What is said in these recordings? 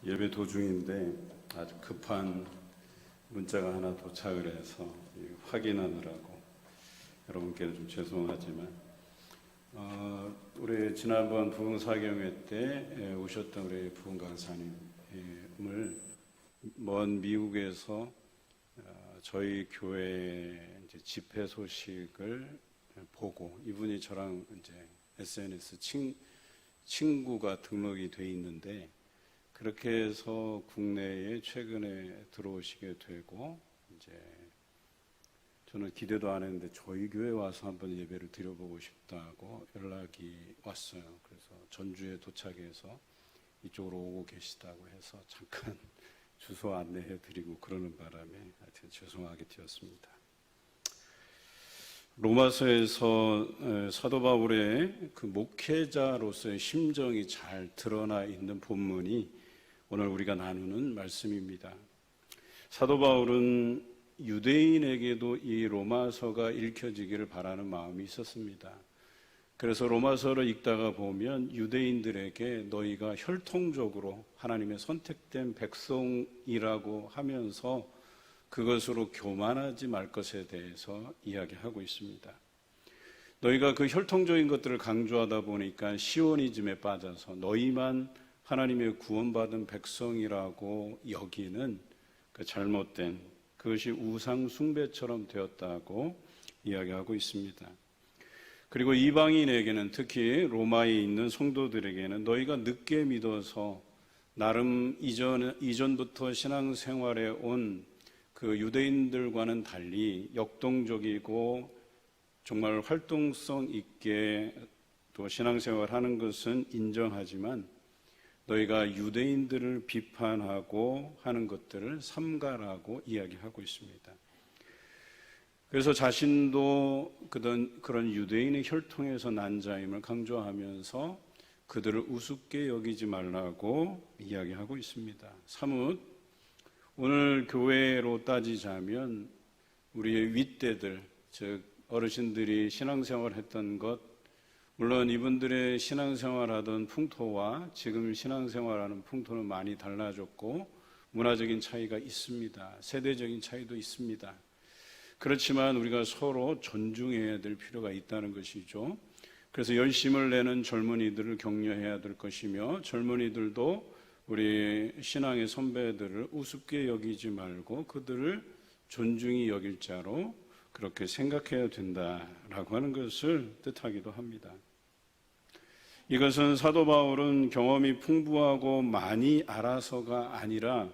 예배 도중인데 아주 급한 문자가 하나 도착을 해서 확인하느라고 여러분께는 좀 죄송하지만 우리 지난번 부흥사경회 때 오셨던 우리 부흥 강사님을 먼 미국에서 저희 교회 이제 집회 소식을 보고 이분이 저랑 이제 SNS 친구가 등록이 돼 있는데 그렇게 해서 국내에 최근에 들어오시게 되고 이제 저는 기대도 안 했는데 저희 교회 와서 한번 예배를 드려보고 싶다고 연락이 왔어요. 그래서 전주에 도착해서 이쪽으로 오고 계시다고 해서 잠깐 주소 안내해 드리고 그러는 바람에 하여튼 죄송하게 되었습니다. 로마서에서 사도 바울의 그 목회자로서의 심정이 잘 드러나 있는 본문이 오늘 우리가 나누는 말씀입니다. 사도 바울은 유대인에게도 이 로마서가 읽혀지기를 바라는 마음이 있었습니다. 그래서 로마서를 읽다가 보면 유대인들에게 너희가 혈통적으로 하나님의 선택된 백성이라고 하면서 그것으로 교만하지 말 것에 대해서 이야기하고 있습니다. 너희가 그 혈통적인 것들을 강조하다 보니까 시오니즘에 빠져서 너희만 하나님의 구원받은 백성이라고 여기는 그 잘못된 그것이 우상 숭배처럼 되었다고 이야기하고 있습니다. 그리고 이방인에게는 특히 로마에 있는 성도들에게는 너희가 늦게 믿어서 나름 이전부터 신앙생활에 온 그 유대인들과는 달리 역동적이고 정말 활동성 있게 또 신앙생활하는 것은 인정하지만 너희가 유대인들을 비판하고 하는 것들을 삼가라고 이야기하고 있습니다. 그래서 자신도 그런 유대인의 혈통에서 난 자임을 강조하면서 그들을 우습게 여기지 말라고 이야기하고 있습니다. 사뭇 오늘 교회로 따지자면 우리의 윗대들, 즉 어르신들이 신앙생활 했던 것, 물론 이분들의 신앙생활하던 풍토와 지금 신앙생활하는 풍토는 많이 달라졌고 문화적인 차이가 있습니다. 세대적인 차이도 있습니다. 그렇지만 우리가 서로 존중해야 될 필요가 있다는 것이죠. 그래서 열심을 내는 젊은이들을 격려해야 될 것이며 젊은이들도 우리 신앙의 선배들을 우습게 여기지 말고 그들을 존중히 여길 자로 그렇게 생각해야 된다라고 하는 것을 뜻하기도 합니다. 이것은 사도 바울은 경험이 풍부하고 많이 알아서가 아니라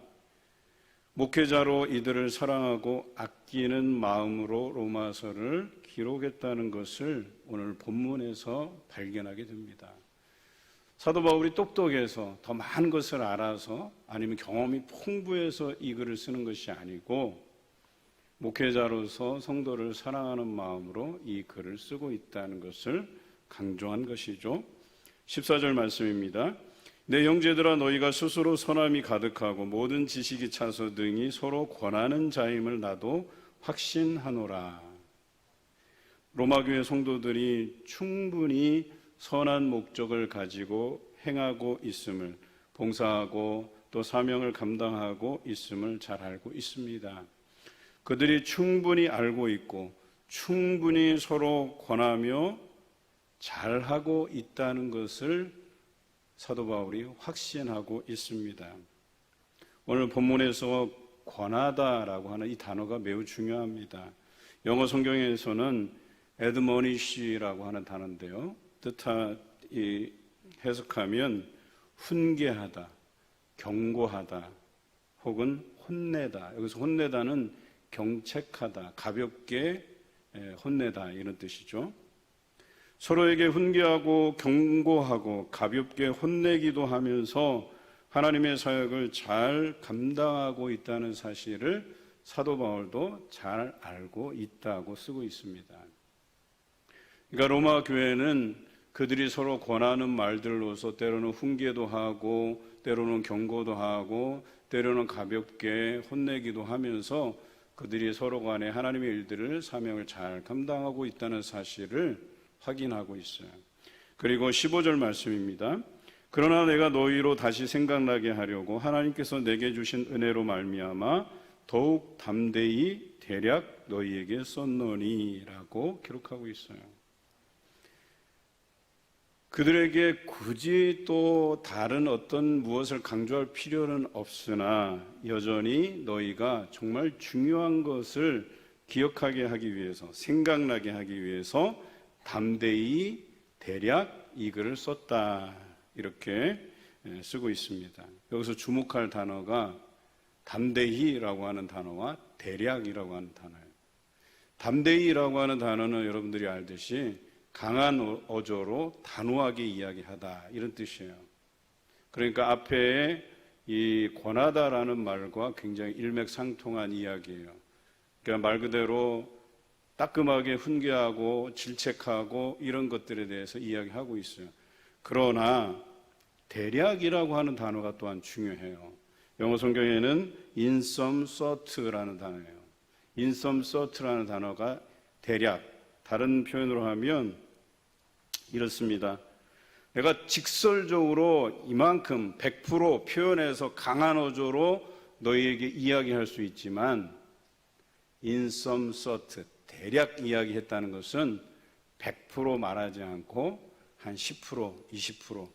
목회자로 이들을 사랑하고 아끼는 마음으로 로마서를 기록했다는 것을 오늘 본문에서 발견하게 됩니다. 사도 바울이 똑똑해서 더 많은 것을 알아서 아니면 경험이 풍부해서 이 글을 쓰는 것이 아니고 목회자로서 성도를 사랑하는 마음으로 이 글을 쓰고 있다는 것을 강조한 것이죠. 14절 말씀입니다. 내 형제들아 너희가 스스로 선함이 가득하고 모든 지식이 차서 등이 서로 권하는 자임을 나도 확신하노라. 로마교회 성도들이 충분히 선한 목적을 가지고 행하고 있음을, 봉사하고 또 사명을 감당하고 있음을 잘 알고 있습니다. 그들이 충분히 알고 있고 충분히 서로 권하며 잘하고 있다는 것을 사도 바울이 확신하고 있습니다. 오늘 본문에서 권하다라고 하는 이 단어가 매우 중요합니다. 영어 성경에서는 admonish라고 하는 단어인데요. 해석하면 훈계하다, 경고하다, 혹은 혼내다. 여기서 혼내다는 경책하다, 가볍게 혼내다 이런 뜻이죠. 서로에게 훈계하고 경고하고 가볍게 혼내기도 하면서 하나님의 사역을 잘 감당하고 있다는 사실을 사도 바울도 잘 알고 있다고 쓰고 있습니다. 그러니까 로마 교회는 그들이 서로 권하는 말들로서 때로는 훈계도 하고 때로는 경고도 하고 때로는 가볍게 혼내기도 하면서 그들이 서로 간에 하나님의 일들을 사명을 잘 감당하고 있다는 사실을 확인하고 있어요. 그리고 15절 말씀입니다. 그러나 내가 너희로 다시 생각나게 하려고 하나님께서 내게 주신 은혜로 말미암아 더욱 담대히 대략 너희에게 썼노니라고 기록하고 있어요. 그들에게 굳이 또 다른 어떤 무엇을 강조할 필요는 없으나 여전히 너희가 정말 중요한 것을 기억하게 하기 위해서, 생각나게 하기 위해서 담대히 대략 이 글을 썼다, 이렇게 쓰고 있습니다. 여기서 주목할 단어가 담대히라고 하는 단어와 대략이라고 하는 단어예요. 담대히라고 하는 단어는 여러분들이 알듯이 강한 어조로 단호하게 이야기하다, 이런 뜻이에요. 그러니까 앞에 이 권하다라는 말과 굉장히 일맥상통한 이야기예요. 그러니까 말 그대로 따끔하게 훈계하고 질책하고 이런 것들에 대해서 이야기하고 있어요. 그러나 대략이라고 하는 단어가 또한 중요해요. 영어 성경에는 in some sort라는 단어예요. in some sort라는 단어가 대략, 다른 표현으로 하면 이렇습니다. 내가 직설적으로 이만큼 100% 표현해서 강한 어조로 너희에게 이야기할 수 있지만 in some sort, 대략 이야기했다는 것은 100% 말하지 않고 한 10%, 20%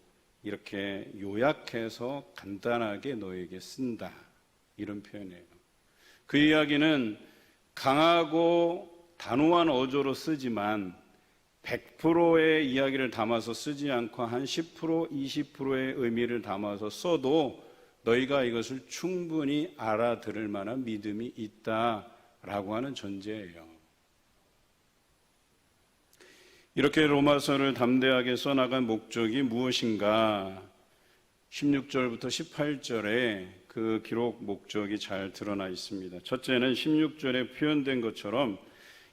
이렇게 요약해서 간단하게 너에게 쓴다, 이런 표현이에요. 그 이야기는 강하고 단호한 어조로 쓰지만 100%의 이야기를 담아서 쓰지 않고 한 10%, 20%의 의미를 담아서 써도 너희가 이것을 충분히 알아들을 만한 믿음이 있다라고 하는 전제예요. 이렇게 로마서를 담대하게 써나간 목적이 무엇인가? 16절부터 18절에 그 기록 목적이 잘 드러나 있습니다. 첫째는 16절에 표현된 것처럼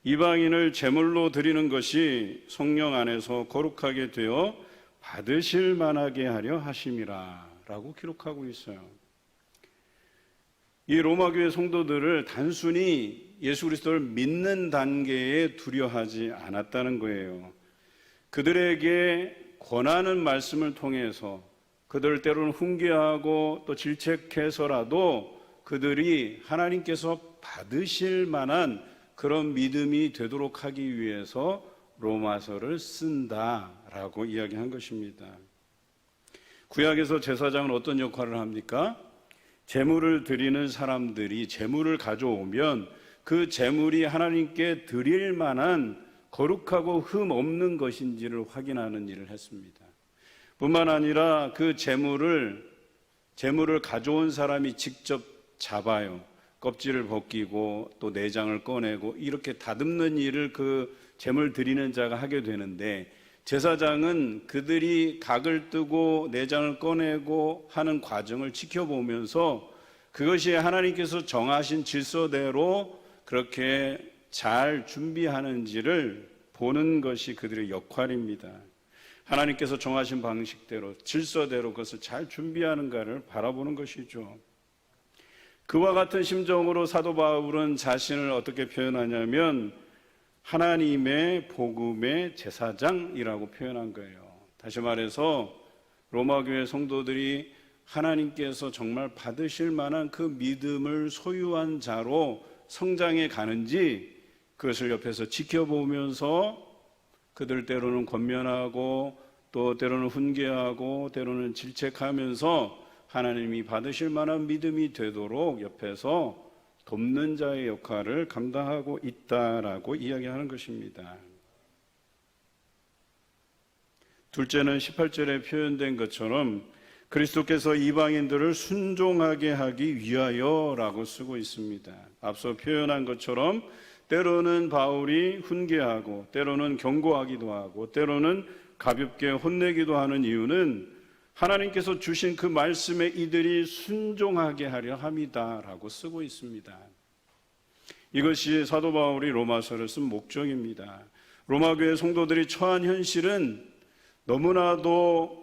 이방인을 제물로 드리는 것이 성령 안에서 거룩하게 되어 받으실 만하게 하려 하심이라 라고 기록하고 있어요. 이 로마교회 성도들을 단순히 예수 그리스도를 믿는 단계에 두려워하지 않았다는 거예요. 그들에게 권하는 말씀을 통해서 그들 때로는 훈계하고 또 질책해서라도 그들이 하나님께서 받으실 만한 그런 믿음이 되도록 하기 위해서 로마서를 쓴다라고 이야기한 것입니다. 구약에서 제사장은 어떤 역할을 합니까? 제물을 드리는 사람들이 제물을 가져오면 그 제물이 하나님께 드릴 만한 거룩하고 흠 없는 것인지를 확인하는 일을 했습니다. 뿐만 아니라 그 제물을 가져온 사람이 직접 잡아요. 껍질을 벗기고 또 내장을 꺼내고 이렇게 다듬는 일을 그 제물 드리는 자가 하게 되는데, 제사장은 그들이 각을 뜨고 내장을 꺼내고 하는 과정을 지켜보면서 그것이 하나님께서 정하신 질서대로 그렇게 잘 준비하는지를 보는 것이 그들의 역할입니다. 하나님께서 정하신 방식대로 질서대로 그것을 잘 준비하는가를 바라보는 것이죠. 그와 같은 심정으로 사도 바울은 자신을 어떻게 표현하냐면 하나님의 복음의 제사장이라고 표현한 거예요. 다시 말해서 로마교회 성도들이 하나님께서 정말 받으실 만한 그 믿음을 소유한 자로 성장해 가는지 그것을 옆에서 지켜보면서 그들 때로는 권면하고 또 때로는 훈계하고 때로는 질책하면서 하나님이 받으실 만한 믿음이 되도록 옆에서 돕는 자의 역할을 감당하고 있다라고 이야기하는 것입니다. 둘째는 18절에 표현된 것처럼 그리스도께서 이방인들을 순종하게 하기 위하여라고 쓰고 있습니다. 앞서 표현한 것처럼 때로는 바울이 훈계하고 때로는 경고하기도 하고 때로는 가볍게 혼내기도 하는 이유는 하나님께서 주신 그 말씀에 이들이 순종하게 하려 함이다라고 쓰고 있습니다. 이것이 사도 바울이 로마서를 쓴 목적입니다. 로마교회 성도들이 처한 현실은 너무나도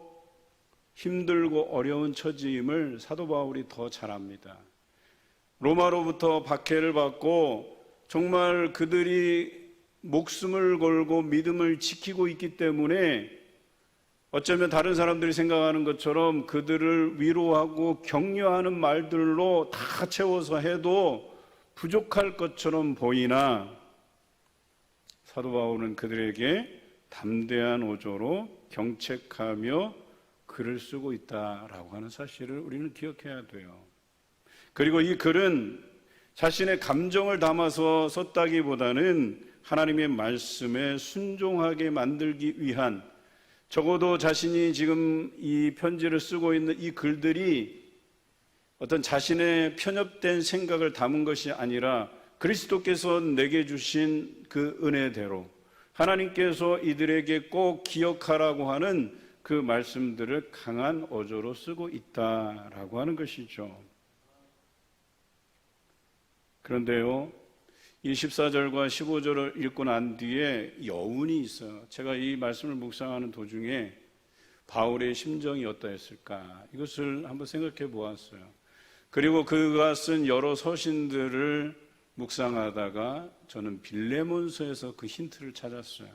힘들고 어려운 처지임을 사도 바울이 더 잘 압니다. 로마로부터 박해를 받고 정말 그들이 목숨을 걸고 믿음을 지키고 있기 때문에 어쩌면 다른 사람들이 생각하는 것처럼 그들을 위로하고 격려하는 말들로 다 채워서 해도 부족할 것처럼 보이나 사도 바울은 그들에게 담대한 어조로 경책하며 글을 쓰고 있다라고 하는 사실을 우리는 기억해야 돼요. 그리고 이 글은 자신의 감정을 담아서 썼다기보다는 하나님의 말씀에 순종하게 만들기 위한, 적어도 자신이 지금 이 편지를 쓰고 있는 이 글들이 어떤 자신의 편협된 생각을 담은 것이 아니라 그리스도께서 내게 주신 그 은혜대로 하나님께서 이들에게 꼭 기억하라고 하는 그 말씀들을 강한 어조로 쓰고 있다라고 하는 것이죠. 그런데요, 이 14절과 15절을 읽고 난 뒤에 여운이 있어요. 제가 이 말씀을 묵상하는 도중에 바울의 심정이 어떠했을까, 이것을 한번 생각해 보았어요. 그리고 그가 쓴 여러 서신들을 묵상하다가 저는 빌레몬서에서 그 힌트를 찾았어요.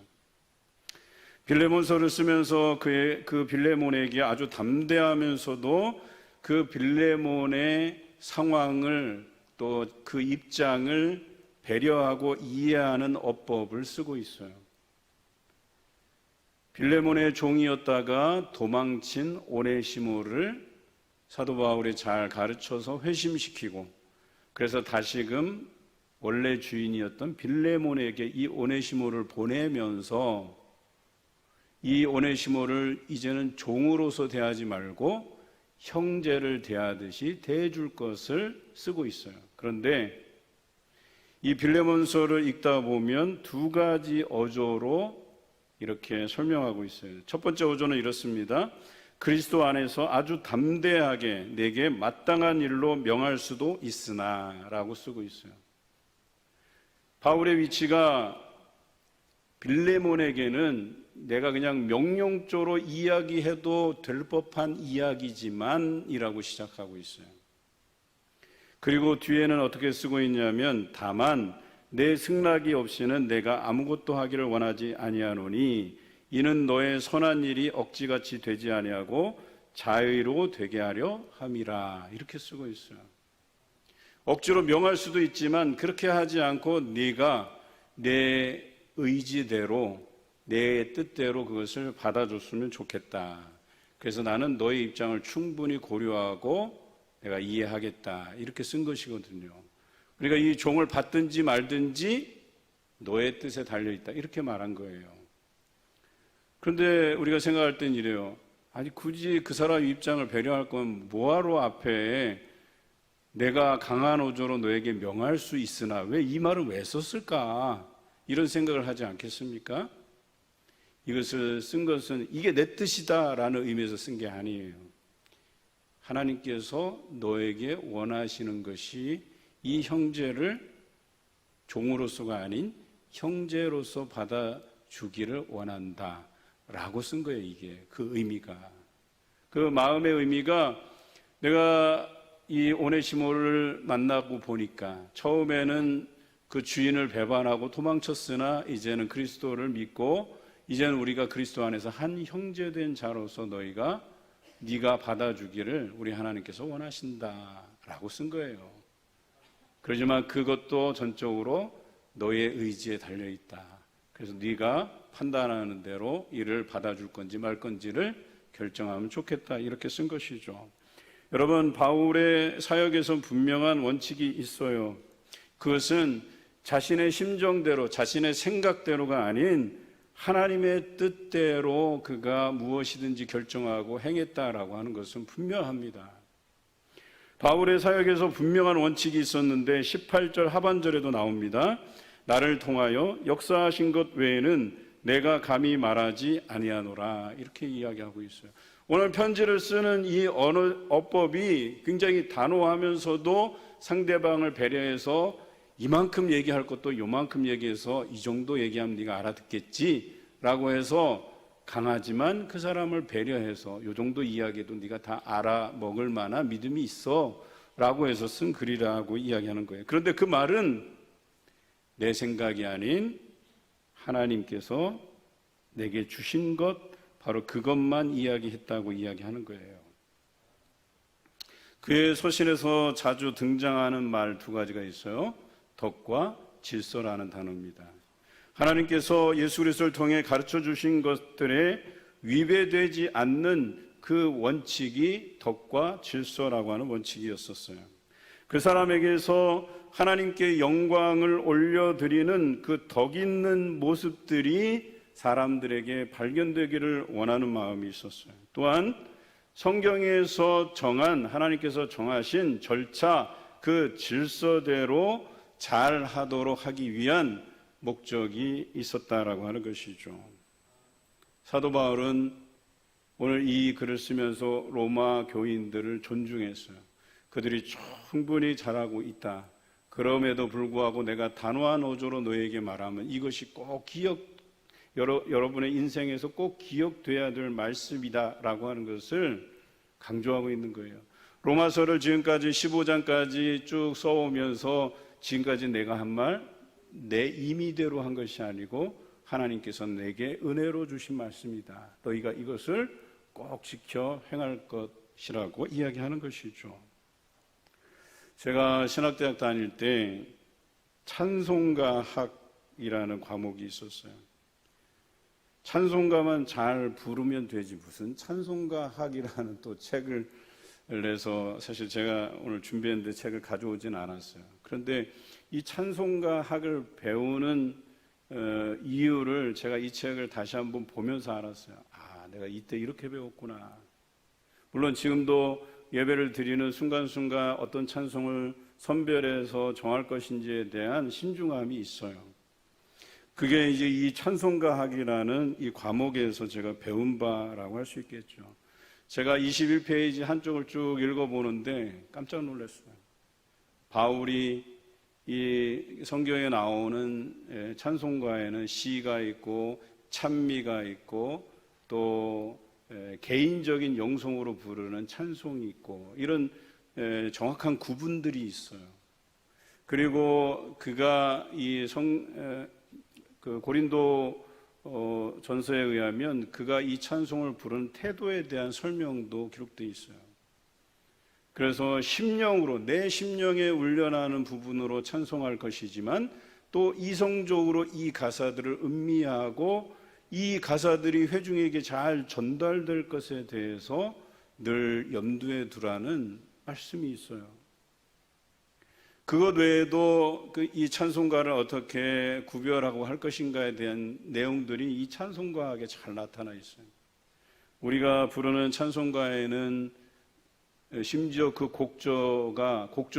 빌레몬서를 쓰면서 그 빌레몬에게 아주 담대하면서도 그 빌레몬의 상황을 또 그 입장을 배려하고 이해하는 어법을 쓰고 있어요. 빌레몬의 종이었다가 도망친 오네시모를 사도 바울이 잘 가르쳐서 회심시키고, 그래서 다시금 원래 주인이었던 빌레몬에게 이 오네시모를 보내면서 이 오네시모를 이제는 종으로서 대하지 말고 형제를 대하듯이 대해줄 것을 쓰고 있어요. 그런데 이 빌레몬서를 읽다 보면 두 가지 어조로 이렇게 설명하고 있어요. 첫 번째 어조는 이렇습니다. 그리스도 안에서 아주 담대하게 내게 마땅한 일로 명할 수도 있으나 라고 쓰고 있어요. 바울의 위치가 빌레몬에게는 내가 그냥 명령조로 이야기해도 될 법한 이야기지만 이라고 시작하고 있어요. 그리고 뒤에는 어떻게 쓰고 있냐면, 다만 내 승낙이 없이는 내가 아무것도 하기를 원하지 아니하노니 이는 너의 선한 일이 억지같이 되지 아니하고 자의로 되게 하려 함이라, 이렇게 쓰고 있어요. 억지로 명할 수도 있지만 그렇게 하지 않고 네가 내 의지대로 내 뜻대로 그것을 받아줬으면 좋겠다. 그래서 나는 너의 입장을 충분히 고려하고 내가 이해하겠다, 이렇게 쓴 것이거든요. 그러니까 이 종을 받든지 말든지 너의 뜻에 달려있다, 이렇게 말한 거예요. 그런데 우리가 생각할 땐 이래요. 아니 굳이 그 사람 입장을 배려할 거면 뭐하러 앞에 내가 강한 어조로 너에게 명할 수 있으나 왜 이 말을 왜 썼을까, 이런 생각을 하지 않겠습니까? 이것을 쓴 것은 이게 내 뜻이다 라는 의미에서 쓴 게 아니에요. 하나님께서 너에게 원하시는 것이 이 형제를 종으로서가 아닌 형제로서 받아주기를 원한다 라고 쓴 거예요. 이게 그 의미가, 그 마음의 의미가, 내가 이 오네시모를 만나고 보니까 처음에는 그 주인을 배반하고 도망쳤으나 이제는 그리스도를 믿고 이제는 우리가 그리스도 안에서 한 형제된 자로서 네가 받아주기를 우리 하나님께서 원하신다라고 쓴 거예요. 그렇지만 그것도 전적으로 너의 의지에 달려있다. 그래서 네가 판단하는 대로 이를 받아줄 건지 말 건지를 결정하면 좋겠다, 이렇게 쓴 것이죠. 여러분, 바울의 사역에선 분명한 원칙이 있어요. 그것은 자신의 심정대로 자신의 생각대로가 아닌 하나님의 뜻대로 그가 무엇이든지 결정하고 행했다라고 하는 것은 분명합니다. 바울의 사역에서 분명한 원칙이 있었는데 18절 하반절에도 나옵니다. 나를 통하여 역사하신 것 외에는 내가 감히 말하지 아니하노라, 이렇게 이야기하고 있어요. 오늘 편지를 쓰는 이 언어 어법이 굉장히 단호하면서도 상대방을 배려해서 이만큼 얘기할 것도 요만큼 얘기해서 이 정도 얘기하면 네가 알아듣겠지 라고 해서 강하지만 그 사람을 배려해서 요 정도 이야기도 네가 다 알아먹을 만한 믿음이 있어 라고 해서 쓴 글이라고 이야기하는 거예요. 그런데 그 말은 내 생각이 아닌 하나님께서 내게 주신 것 바로 그것만 이야기했다고 이야기하는 거예요. 그의 서신에서 자주 등장하는 말 두 가지가 있어요. 덕과 질서라는 단어입니다. 하나님께서 예수 그리스도를 통해 가르쳐 주신 것들에 위배되지 않는 그 원칙이 덕과 질서라고 하는 원칙이었었어요. 그 사람에게서 하나님께 영광을 올려드리는 그 덕 있는 모습들이 사람들에게 발견되기를 원하는 마음이 있었어요. 또한 성경에서 정한, 하나님께서 정하신 절차, 그 질서대로 잘 하도록 하기 위한 목적이 있었다라고 하는 것이죠. 사도 바울은 오늘 이 글을 쓰면서 로마 교인들을 존중했어요. 그들이 충분히 잘하고 있다. 그럼에도 불구하고 내가 단호한 어조로 너에게 말하면 이것이 꼭 여러분의 인생에서 꼭 기억돼야 될 말씀이다라고 하는 것을 강조하고 있는 거예요. 로마서를 지금까지 15장까지 쭉 써오면서 지금까지 내가 한 말 내 임의대로 한 것이 아니고 하나님께서 내게 은혜로 주신 말씀이다. 너희가 이것을 꼭 지켜 행할 것이라고 이야기하는 것이죠. 제가 신학대학 다닐 때 찬송가학이라는 과목이 있었어요. 찬송가만 잘 부르면 되지 무슨 찬송가학이라는 또 책을 내서, 사실 제가 오늘 준비했는데 책을 가져오진 않았어요. 그런데 이 찬송가학을 배우는 이유를 제가 이 책을 다시 한번 보면서 알았어요. 아, 내가 이때 이렇게 배웠구나. 물론 지금도 예배를 드리는 순간순간 어떤 찬송을 선별해서 정할 것인지에 대한 신중함이 있어요. 그게 이제 이 찬송가학이라는 이 과목에서 제가 배운 바라고 할 수 있겠죠. 제가 21페이지 한쪽을 쭉 읽어보는데 깜짝 놀랐어요. 바울이 이 성경에 나오는 찬송가에는 시가 있고 찬미가 있고 또 개인적인 영성으로 부르는 찬송이 있고 이런 정확한 구분들이 있어요. 그리고 그가 그 고린도 전서에 의하면 그가 이 찬송을 부르는 태도에 대한 설명도 기록되어 있어요. 그래서 심령으로, 내 심령에 울려나는 부분으로 찬송할 것이지만 또 이성적으로 이 가사들을 음미하고 이 가사들이 회중에게 잘 전달될 것에 대해서 늘 염두에 두라는 말씀이 있어요. 그것 외에도 이 찬송가를 어떻게 구별하고 할 것인가에 대한 내용들이 이 찬송가에 잘 나타나 있어요. 우리가 부르는 찬송가에는 심지어 그 곡조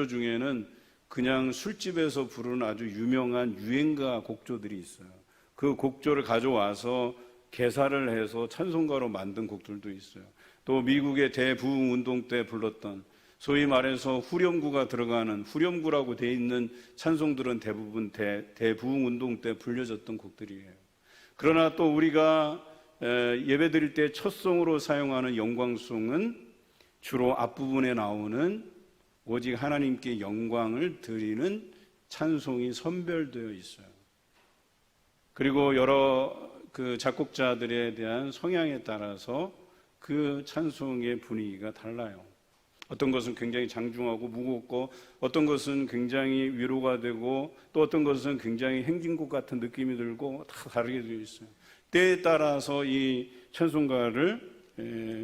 중에는 그냥 술집에서 부르는 아주 유명한 유행가 곡조들이 있어요. 그 곡조를 가져와서 개사를 해서 찬송가로 만든 곡들도 있어요. 또 미국의 대부흥운동 때 불렀던 소위 말해서 후렴구가 들어가는 후렴구라고 되어 있는 찬송들은 대부분 대부흥운동 때 불려졌던 곡들이에요. 그러나 또 우리가 예배 드릴 때 첫송으로 사용하는 영광송은 주로 앞부분에 나오는 오직 하나님께 영광을 드리는 찬송이 선별되어 있어요. 그리고 여러 그 작곡자들에 대한 성향에 따라서 그 찬송의 분위기가 달라요. 어떤 것은 굉장히 장중하고 무겁고 어떤 것은 굉장히 위로가 되고 또 어떤 것은 굉장히 행진곡 같은 느낌이 들고 다 다르게 되어 있어요. 때에 따라서 이 찬송가를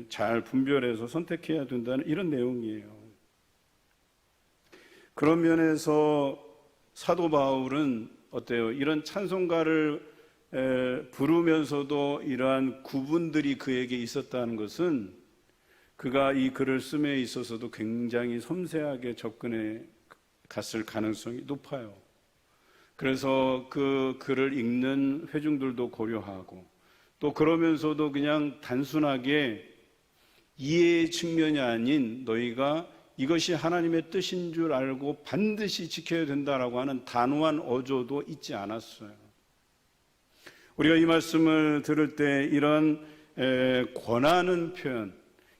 잘 분별해서 선택해야 된다는 이런 내용이에요. 그런 면에서 사도 바울은 어때요? 이런 찬송가를 부르면서도 이러한 구분들이 그에게 있었다는 것은 그가 이 글을 씀에 있어서도 굉장히 섬세하게 접근해 갔을 가능성이 높아요. 그래서 그 글을 읽는 회중들도 고려하고 또 그러면서도 그냥 단순하게 이해의 측면이 아닌 너희가 이것이 하나님의 뜻인 줄 알고 반드시 지켜야 된다라고 하는 단호한 어조도 있지 않았어요. 우리가 이 말씀을 들을 때 이런 권하는 표현,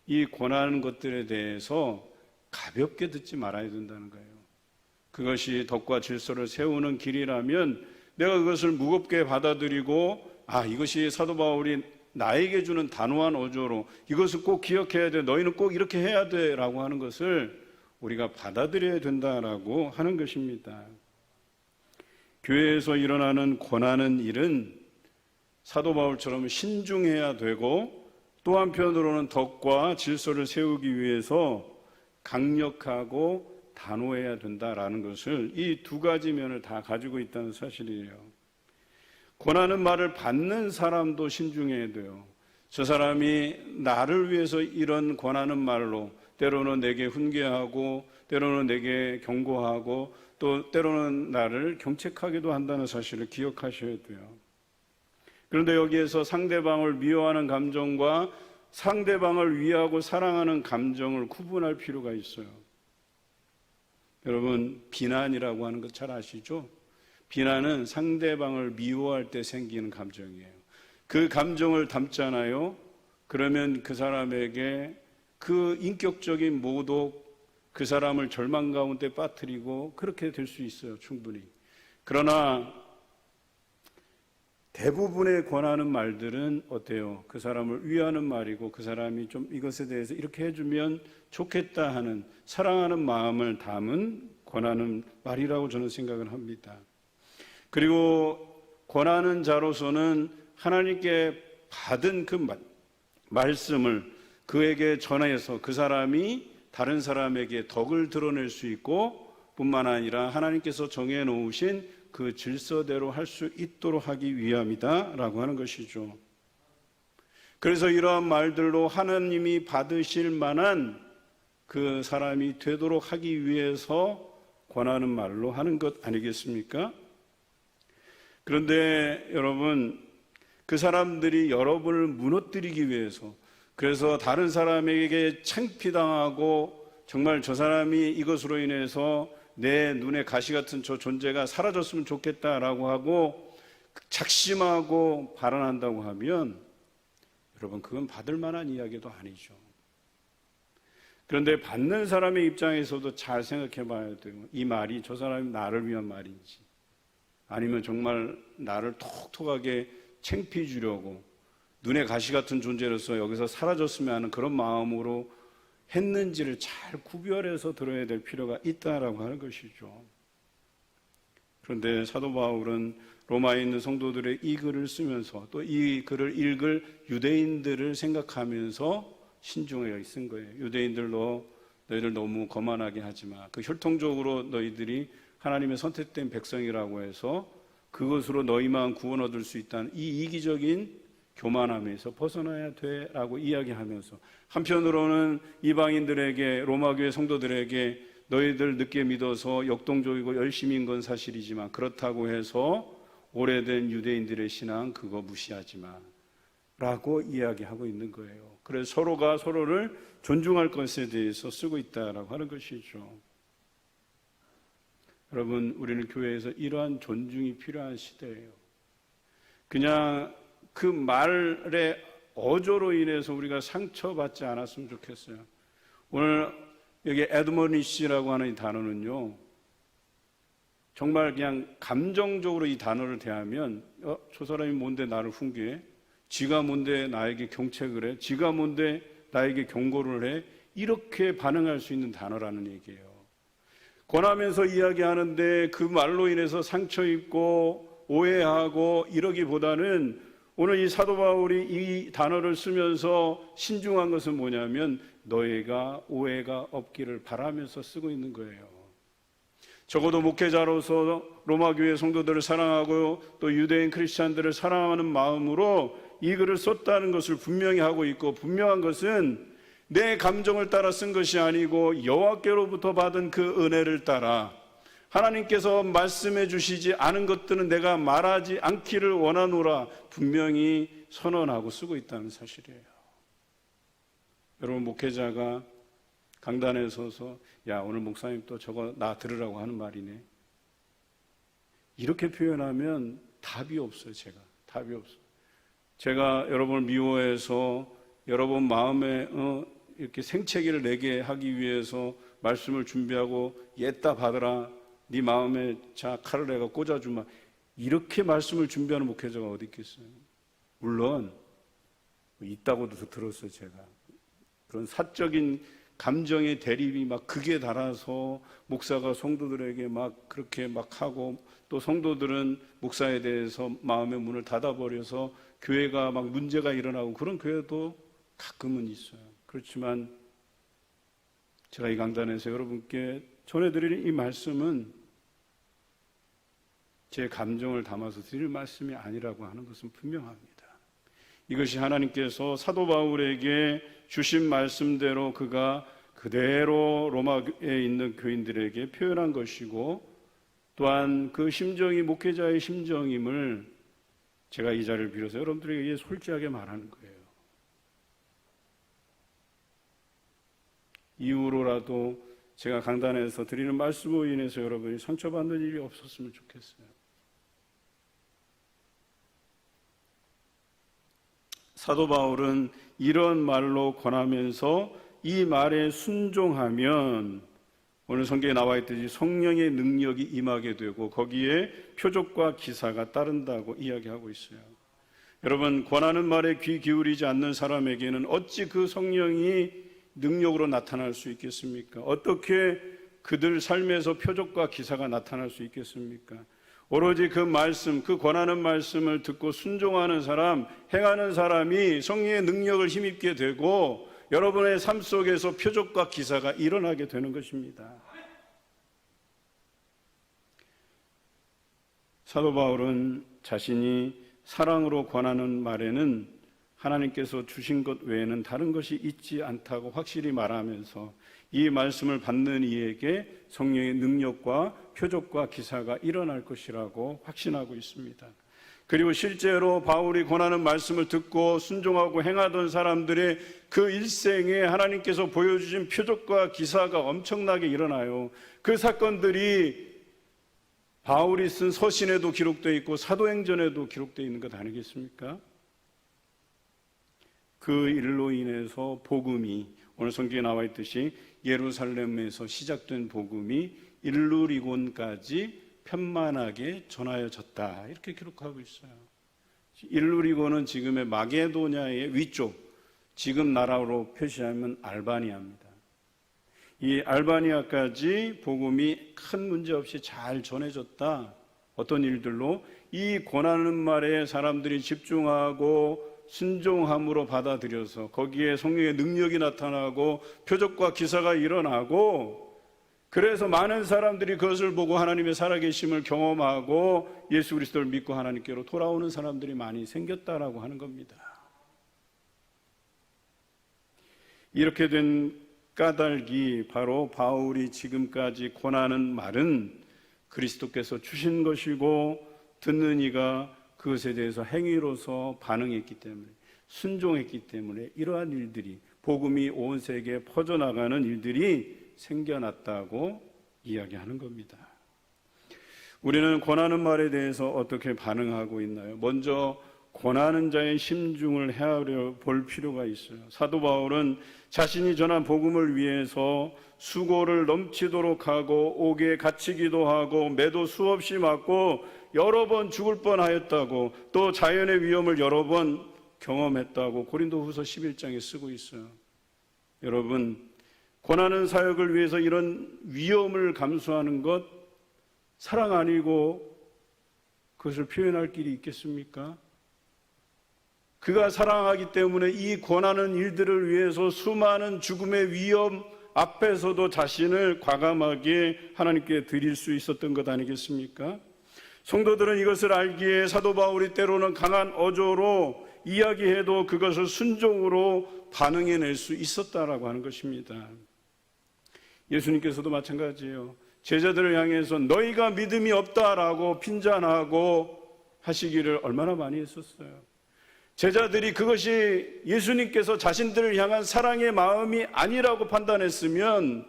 이 권하는 것들에 대해서 가볍게 듣지 말아야 된다는 거예요. 그것이 덕과 질서를 세우는 길이라면 내가 그것을 무겁게 받아들이고 이것이 사도 바울이 나에게 주는 단호한 어조로 이것을 꼭 기억해야 돼, 너희는 꼭 이렇게 해야 돼 라고 하는 것을 우리가 받아들여야 된다라고 하는 것입니다. 교회에서 일어나는 권하는 일은 사도 바울처럼 신중해야 되고, 또 한편으로는 덕과 질서를 세우기 위해서 강력하고 단호해야 된다라는 것을, 이 두 가지 면을 다 가지고 있다는 사실이에요. 권하는 말을 받는 사람도 신중해야 돼요. 저 사람이 나를 위해서 이런 권하는 말로 때로는 내게 훈계하고 때로는 내게 경고하고 또 때로는 나를 경책하기도 한다는 사실을 기억하셔야 돼요. 그런데 여기에서 상대방을 미워하는 감정과 상대방을 위하고 사랑하는 감정을 구분할 필요가 있어요. 여러분, 비난이라고 하는 것 잘 아시죠? 비난은 상대방을 미워할 때 생기는 감정이에요. 그 감정을 담잖아요. 그러면 그 사람에게 그 인격적인 모독, 그 사람을 절망 가운데 빠뜨리고 그렇게 될 수 있어요, 충분히. 그러나 대부분의 권하는 말들은 어때요? 그 사람을 위하는 말이고, 그 사람이 좀 이것에 대해서 이렇게 해주면 좋겠다 하는 사랑하는 마음을 담은 권하는 말이라고 저는 생각을 합니다. 그리고 권하는 자로서는 하나님께 받은 그 말씀을 그에게 전해서 그 사람이 다른 사람에게 덕을 드러낼 수 있고, 뿐만 아니라 하나님께서 정해놓으신 그 질서대로 할 수 있도록 하기 위함이다 라고 하는 것이죠. 그래서 이러한 말들로 하나님이 받으실 만한 그 사람이 되도록 하기 위해서 권하는 말로 하는 것 아니겠습니까? 그런데 여러분, 그 사람들이 여러분을 무너뜨리기 위해서, 그래서 다른 사람에게 창피당하고 정말 저 사람이 이것으로 인해서 내 눈에 가시 같은 저 존재가 사라졌으면 좋겠다라고 하고 작심하고 발언한다고 하면, 여러분, 그건 받을 만한 이야기도 아니죠. 그런데 받는 사람의 입장에서도 잘 생각해 봐야 돼요. 이 말이 저 사람이 나를 위한 말인지, 아니면 정말 나를 톡톡하게 창피해 주려고 눈에 가시 같은 존재로서 여기서 사라졌으면 하는 그런 마음으로 했는지를 잘 구별해서 들어야 될 필요가 있다라고 하는 것이죠. 그런데 사도 바울은 로마에 있는 성도들의 이 글을 쓰면서 또 이 글을 읽을 유대인들을 생각하면서 신중하게 쓴 거예요. 너희들 너무 거만하게 하지 마. 그 혈통적으로 너희들이 하나님의 선택된 백성이라고 해서 그것으로 너희만 구원 얻을 수 있다는 이 이기적인 교만함에서 벗어나야 돼라고 이야기하면서, 한편으로는 이방인들에게, 로마교회 성도들에게 너희들 늦게 믿어서 역동적이고 열심인 건 사실이지만 그렇다고 해서 오래된 유대인들의 신앙 그거 무시하지 마 라고 이야기하고 있는 거예요. 그래서 서로가 서로를 존중할 것에 대해서 쓰고 있다라고 하는 것이죠. 여러분, 우리는 교회에서 이러한 존중이 필요한 시대예요. 그냥 그 말의 어조로 인해서 우리가 상처받지 않았으면 좋겠어요. 오늘 여기 애드모니시라고 하는 이 단어는요, 정말 그냥 감정적으로 이 단어를 대하면 저 사람이 뭔데 나를 훈계해? 지가 뭔데 나에게 경책을 해? 지가 뭔데 나에게 경고를 해? 이렇게 반응할 수 있는 단어라는 얘기예요. 권하면서 이야기하는데 그 말로 인해서 상처 입고 오해하고 이러기보다는, 오늘 이 사도 바울이 이 단어를 쓰면서 신중한 것은 뭐냐면 너희가 오해가 없기를 바라면서 쓰고 있는 거예요. 적어도 목회자로서 로마 교회 성도들을 사랑하고 또 유대인 크리스찬들을 사랑하는 마음으로 이 글을 썼다는 것을 분명히 하고 있고, 분명한 것은 내 감정을 따라 쓴 것이 아니고 여호와께로부터 받은 그 은혜를 따라 하나님께서 말씀해 주시지 않은 것들은 내가 말하지 않기를 원하노라 분명히 선언하고 쓰고 있다는 사실이에요. 여러분, 목회자가 강단에 서서 야, 오늘 목사님 또 저거 나 들으라고 하는 말이네, 이렇게 표현하면 답이 없어요. 답이 없어요. 제가 여러분을 미워해서 여러분 마음에 이렇게 생채기를 내게 하기 위해서 말씀을 준비하고 옛다 받으라, 네 마음에 자 칼을 내가 꽂아주마, 이렇게 말씀을 준비하는 목회자가 어디 있겠어요? 물론 있다고도 들었어요. 제가 그런 사적인 감정의 대립이 막 극에 달아서 목사가 성도들에게 막 그렇게 막 하고, 또 성도들은 목사에 대해서 마음의 문을 닫아버려서 교회가 막 문제가 일어나고, 그런 교회도 가끔은 있어요. 그렇지만 제가 이 강단에서 여러분께 전해드리는 이 말씀은 제 감정을 담아서 드릴 말씀이 아니라고 하는 것은 분명합니다. 이것이 하나님께서 사도 바울에게 주신 말씀대로 그가 그대로 로마에 있는 교인들에게 표현한 것이고, 또한 그 심정이 목회자의 심정임을 제가 이 자리를 빌어서 여러분들에게 솔직하게 말하는 거예요. 이후로라도 제가 강단에서 드리는 말씀으로 인해서 여러분이 상처받는 일이 없었으면 좋겠어요. 사도 바울은 이런 말로 권하면서 이 말에 순종하면 오늘 성경에 나와 있듯이 성령의 능력이 임하게 되고 거기에 표적과 기사가 따른다고 이야기하고 있어요. 여러분, 권하는 말에 귀 기울이지 않는 사람에게는 어찌 그 성령이 능력으로 나타날 수 있겠습니까? 어떻게 그들 삶에서 표적과 기사가 나타날 수 있겠습니까? 오로지 그 말씀, 그 권하는 말씀을 듣고 순종하는 사람, 행하는 사람이 성령의 능력을 힘입게 되고 여러분의 삶 속에서 표적과 기사가 일어나게 되는 것입니다. 사도 바울은 자신이 사랑으로 권하는 말에는 하나님께서 주신 것 외에는 다른 것이 있지 않다고 확실히 말하면서 이 말씀을 받는 이에게 성령의 능력과 표적과 기사가 일어날 것이라고 확신하고 있습니다. 그리고 실제로 바울이 권하는 말씀을 듣고 순종하고 행하던 사람들의 그 일생에 하나님께서 보여주신 표적과 기사가 엄청나게 일어나요. 그 사건들이 바울이 쓴 서신에도 기록되어 있고 사도행전에도 기록되어 있는 것 아니겠습니까? 그 일로 인해서 복음이, 오늘 성경에 나와 있듯이 예루살렘에서 시작된 복음이 일루리곤까지 편만하게 전하여졌다, 이렇게 기록하고 있어요. 일루리곤은 지금의 마게도냐의 위쪽, 지금 나라로 표시하면 알바니아입니다. 이 알바니아까지 복음이 큰 문제 없이 잘 전해졌다. 어떤 일들로? 이 권하는 말에 사람들이 집중하고 순종함으로 받아들여서 거기에 성령의 능력이 나타나고 표적과 기사가 일어나고, 그래서 많은 사람들이 그것을 보고 하나님의 살아계심을 경험하고 예수 그리스도를 믿고 하나님께로 돌아오는 사람들이 많이 생겼다라고 하는 겁니다. 이렇게 된 까닭이 바로 바울이 지금까지 권하는 말은 그리스도께서 주신 것이고 듣는 이가 그것에 대해서 행위로서 반응했기 때문에, 순종했기 때문에 이러한 일들이, 복음이 온 세계에 퍼져나가는 일들이 생겨났다고 이야기하는 겁니다. 우리는 권하는 말에 대해서 어떻게 반응하고 있나요? 먼저 권하는 자의 심중을 헤아려 볼 필요가 있어요. 사도 바울은 자신이 전한 복음을 위해서 수고를 넘치도록 하고 옥에 갇히기도 하고 매도 수없이 맞고 여러 번 죽을 뻔하였다고, 또 자연의 위험을 여러 번 경험했다고 고린도후서 11장에 쓰고 있어요. 여러분, 권하는 사역을 위해서 이런 위험을 감수하는 것 사랑 아니고 그것을 표현할 길이 있겠습니까? 그가 사랑하기 때문에 이 권하는 일들을 위해서 수많은 죽음의 위험 앞에서도 자신을 과감하게 하나님께 드릴 수 있었던 것 아니겠습니까? 성도들은 이것을 알기에 사도 바울이 때로는 강한 어조로 이야기해도 그것을 순종으로 반응해낼 수 있었다라고 하는 것입니다. 예수님께서도 마찬가지예요. 제자들을 향해서 너희가 믿음이 없다라고 핀잔하고 하시기를 얼마나 많이 했었어요. 제자들이 그것이 예수님께서 자신들을 향한 사랑의 마음이 아니라고 판단했으면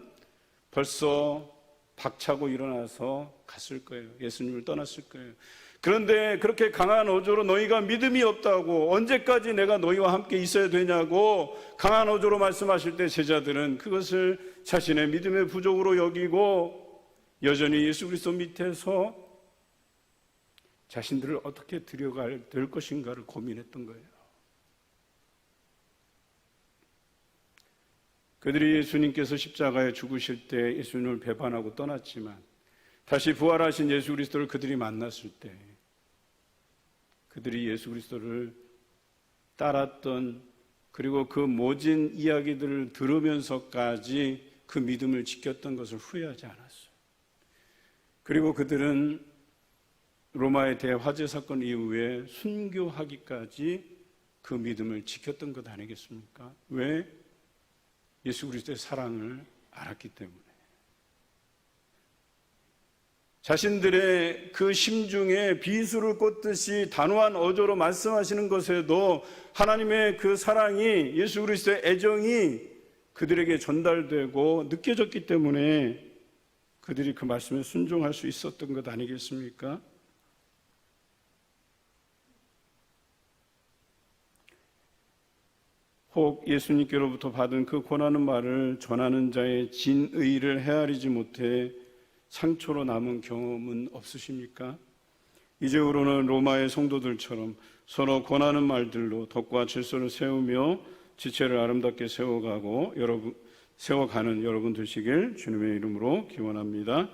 벌써 박차고 일어나서 갔을 거예요. 예수님을 떠났을 거예요. 그런데 그렇게 강한 어조로 너희가 믿음이 없다고, 언제까지 내가 너희와 함께 있어야 되냐고 강한 어조로 말씀하실 때 제자들은 그것을 자신의 믿음의 부족으로 여기고 여전히 예수 그리스도 밑에서 자신들을 어떻게 데려갈 될 것인가를 고민했던 거예요. 그들이 예수님께서 십자가에 죽으실 때 예수님을 배반하고 떠났지만 다시 부활하신 예수 그리스도를 그들이 만났을 때 그들이 예수 그리스도를 따랐던, 그리고 그 모진 이야기들을 들으면서까지 그 믿음을 지켰던 것을 후회하지 않았어요. 그리고 그들은 로마의 대화재 사건 이후에 순교하기까지 그 믿음을 지켰던 것 아니겠습니까? 왜? 예수 그리스도의 사랑을 알았기 때문에. 자신들의 그 심중에 비수를 꽂듯이 단호한 어조로 말씀하시는 것에도 하나님의 그 사랑이, 예수 그리스도의 애정이 그들에게 전달되고 느껴졌기 때문에 그들이 그 말씀에 순종할 수 있었던 것 아니겠습니까? 혹 예수님께로부터 받은 그 권하는 말을 전하는 자의 진의를 헤아리지 못해 상처로 남은 경험은 없으십니까? 이제후로는 로마의 성도들처럼 서로 권하는 말들로 덕과 질서를 세우며 지체를 아름답게 세워가는 여러분 되시길 주님의 이름으로 기원합니다.